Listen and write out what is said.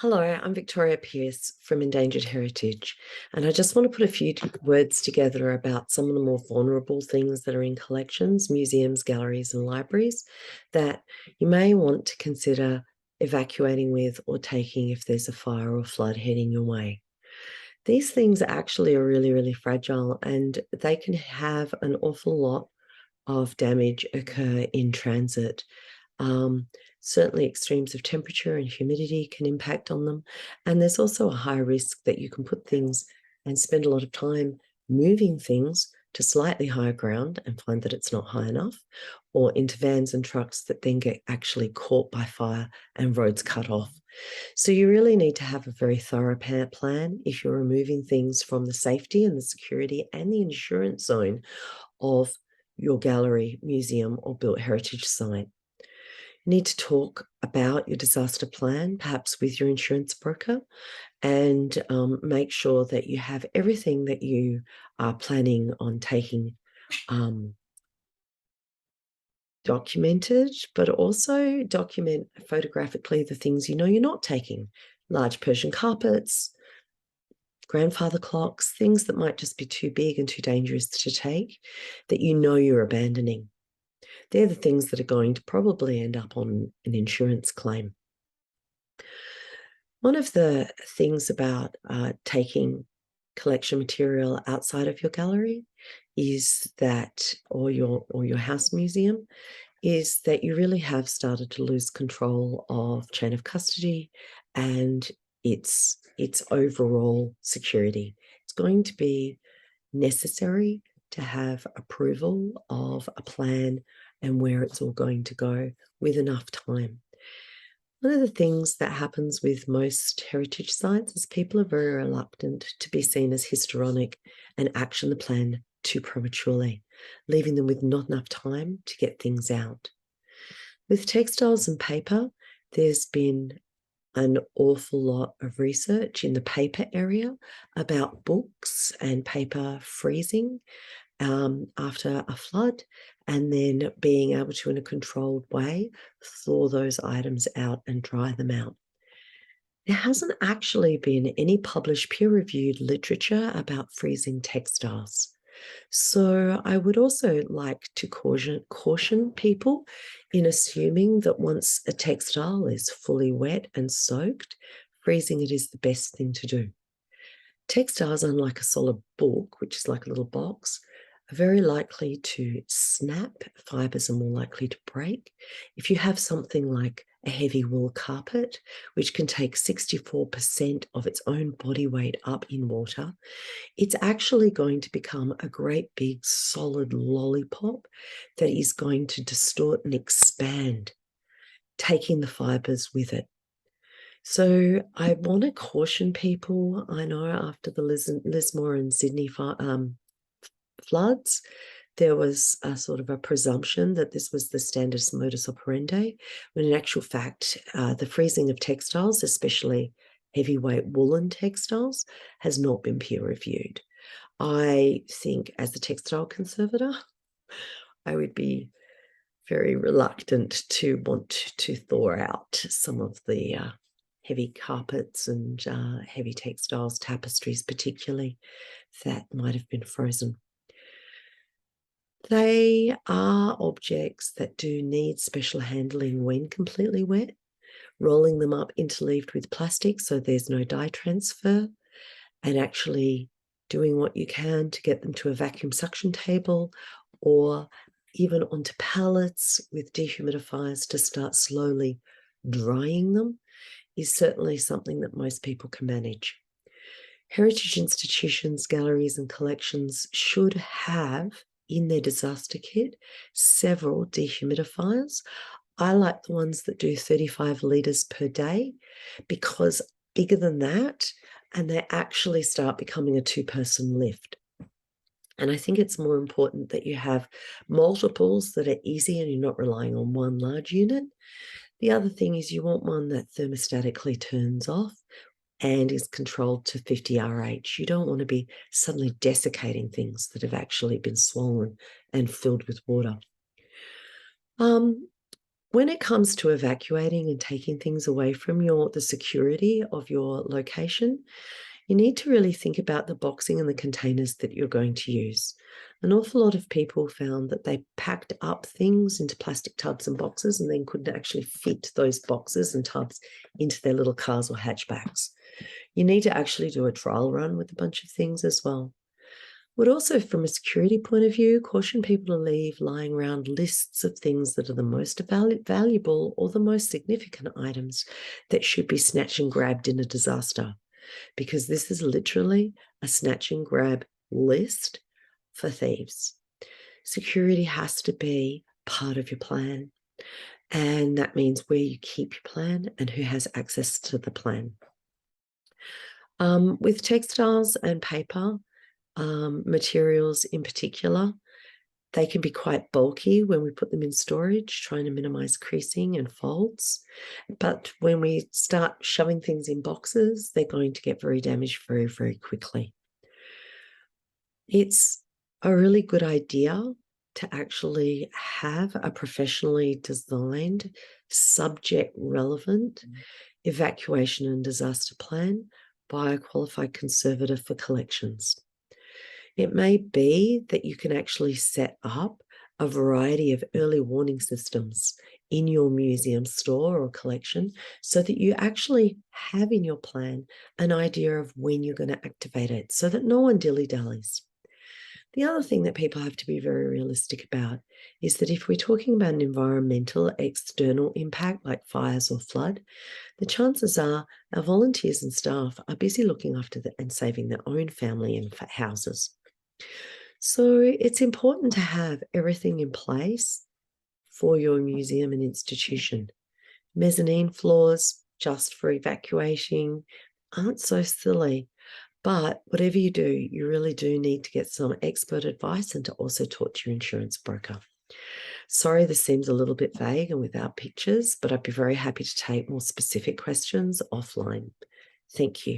Hello, I'm Victoria Pearce from Endangered Heritage, and I just want to put a few words together about some of the more vulnerable things that are in collections, museums, galleries, and libraries that you may want to consider evacuating with or taking if there's a fire or flood heading your way. These things actually are really, really fragile, and they can have an awful lot of damage occur in transit. Um, Certainly, extremes of temperature and humidity can impact on them. And there's also a high risk that you can put things and spend a lot of time moving things to slightly higher ground and find that it's not high enough, or into vans and trucks that then get actually caught by fire and roads cut off. So you really need to have a very thorough plan if you're removing things from the safety and the security and the insurance zone of your gallery, museum, or built heritage site. You need to talk about your disaster plan, perhaps with your insurance broker, and make sure that you have everything that you are planning on taking documented, but also document photographically the things you know you're not taking. Large Persian carpets, grandfather clocks, things that might just be too big and too dangerous to take that you know you're abandoning. They're the things that are going to probably end up on an insurance claim. One of the things about taking collection material outside of your gallery is that, or your house museum, is that you really have started to lose control of chain of custody and its overall security. It's going to be necessary to have approval of a plan and where it's all going to go with enough time. One of the things that happens with most heritage sites is people are very reluctant to be seen as histrionic and action the plan too prematurely, leaving them with not enough time to get things out. With textiles and paper, there's been an awful lot of research in the paper area about books and paper freezing after a flood, and then being able to, in a controlled way, thaw those items out and dry them out. There hasn't actually been any published peer-reviewed literature about freezing textiles. So I would also like to caution people in assuming that once a textile is fully wet and soaked, freezing it is the best thing to do. Textiles, unlike a solid book, which is like a little box, are very likely to snap. Fibers are more likely to break. If you have something like a heavy wool carpet, which can take 64% of its own body weight up in water, it's actually going to become a great big solid lollipop that is going to distort and expand, taking the fibers with it. So I want to caution people. I know after the Lismore and Sydney floods, there was a sort of a presumption that this was the standard modus operandi, when in actual fact, the freezing of textiles, especially heavyweight woolen textiles, has not been peer reviewed. I think as a textile conservator, I would be very reluctant to want to thaw out some of the heavy carpets and heavy textiles, tapestries particularly, that might have been frozen. They are objects that do need special handling when completely wet, rolling them up interleaved with plastic so there's no dye transfer, and actually doing what you can to get them to a vacuum suction table or even onto pallets with dehumidifiers to start slowly drying them is certainly something that most people can manage. Heritage institutions, galleries, and collections should have in their disaster kit several dehumidifiers. I like the ones that do 35 litres per day, because bigger than that, and they actually start becoming a two-person lift. And I think it's more important that you have multiples that are easy and you're not relying on one large unit. The other thing is you want one that thermostatically turns off and is controlled to 50 RH. You don't want to be suddenly desiccating things that have actually been swollen and filled with water. When it comes to evacuating and taking things away from the security of your location, you need to really think about the boxing and the containers that you're going to use. An awful lot of people found that they packed up things into plastic tubs and boxes and then couldn't actually fit those boxes and tubs into their little cars or hatchbacks. You need to actually do a trial run with a bunch of things as well. Would also, from a security point of view, caution people to leave lying around lists of things that are the most valuable or the most significant items that should be snatched and grabbed in a disaster, because this is literally a snatch and grab list for thieves. Security has to be part of your plan, and that means where you keep your plan and who has access to the plan. With textiles and paper, materials in particular, they can be quite bulky when we put them in storage, trying to minimize creasing and folds. But when we start shoving things in boxes, they're going to get very damaged very, very quickly. It's a really good idea to actually have a professionally designed, subject relevant evacuation and disaster plan by a qualified conservator for collections. It may be that you can actually set up a variety of early warning systems in your museum store or collection so that you actually have in your plan an idea of when you're going to activate it so that no one dilly-dallies. The other thing that people have to be very realistic about is that if we're talking about an environmental external impact like fires or flood, the chances are our volunteers and staff are busy looking after and saving their own family and houses. So it's important to have everything in place for your museum and institution. Mezzanine floors just for evacuating aren't so silly, but whatever you do, you really do need to get some expert advice and to also talk to your insurance broker. Sorry, this seems a little bit vague and without pictures, but I'd be very happy to take more specific questions offline. Thank you.